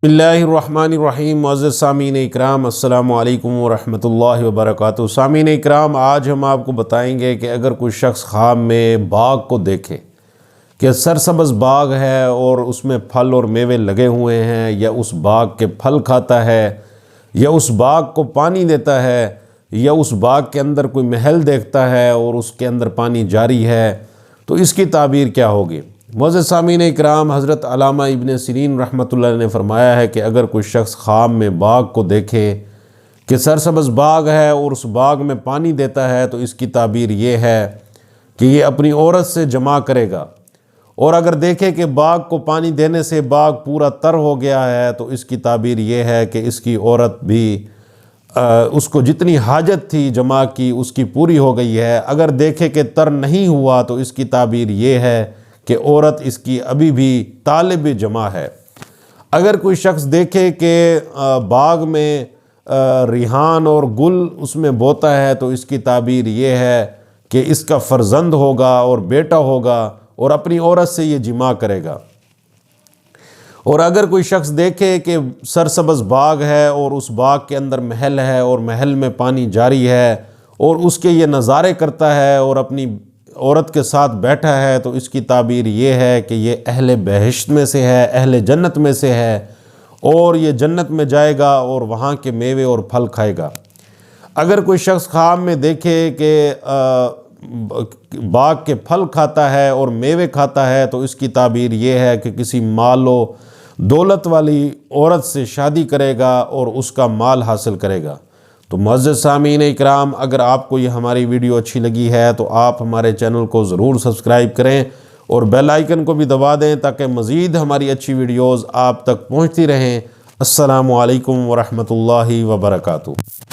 بسم اللہ الرحمن الرحیم۔ معزز سامعین اکرام، السلام علیکم ورحمۃ اللہ وبرکاتہ۔ سامعین اکرام، آج ہم آپ کو بتائیں گے کہ اگر کوئی شخص خواب میں باغ کو دیکھے کہ سرسبز باغ ہے اور اس میں پھل اور میوے لگے ہوئے ہیں، یا اس باغ کے پھل کھاتا ہے، یا اس باغ کو پانی دیتا ہے، یا اس باغ کے اندر کوئی محل دیکھتا ہے اور اس کے اندر پانی جاری ہے، تو اس کی تعبیر کیا ہوگی؟ معزز سامعین اکرام، حضرت علامہ ابن سیرین رحمۃ اللہ نے فرمایا ہے کہ اگر کوئی شخص خواب میں باغ کو دیکھے کہ سرسبز باغ ہے اور اس باغ میں پانی دیتا ہے، تو اس کی تعبیر یہ ہے کہ یہ اپنی عورت سے جمع کرے گا، اور اگر دیکھے کہ باغ کو پانی دینے سے باغ پورا تر ہو گیا ہے، تو اس کی تعبیر یہ ہے کہ اس کی عورت بھی اس کو جتنی حاجت تھی جمع کی اس کی پوری ہو گئی ہے۔ اگر دیکھے کہ تر نہیں ہوا، تو اس کی تعبیر یہ ہے کہ عورت اس کی ابھی بھی طالب جمع ہے۔ اگر کوئی شخص دیکھے کہ باغ میں ریحان اور گل اس میں بوتا ہے، تو اس کی تعبیر یہ ہے کہ اس کا فرزند ہوگا اور بیٹا ہوگا، اور اپنی عورت سے یہ جمع کرے گا۔ اور اگر کوئی شخص دیکھے کہ سرسبز باغ ہے اور اس باغ کے اندر محل ہے اور محل میں پانی جاری ہے، اور اس کے یہ نظارے کرتا ہے اور اپنی عورت کے ساتھ بیٹھا ہے، تو اس کی تعبیر یہ ہے کہ یہ اہل بہشت میں سے ہے، اہل جنت میں سے ہے، اور یہ جنت میں جائے گا اور وہاں کے میوے اور پھل کھائے گا۔ اگر کوئی شخص خواب میں دیکھے کہ باغ کے پھل کھاتا ہے اور میوے کھاتا ہے، تو اس کی تعبیر یہ ہے کہ کسی مال و دولت والی عورت سے شادی کرے گا اور اس کا مال حاصل کرے گا۔ تو معزز سامعین اکرام، اگر آپ کو یہ ہماری ویڈیو اچھی لگی ہے تو آپ ہمارے چینل کو ضرور سبسکرائب کریں اور بیل آئیکن کو بھی دبا دیں تاکہ مزید ہماری اچھی ویڈیوز آپ تک پہنچتی رہیں۔ السلام علیکم ورحمۃ اللہ وبرکاتہ۔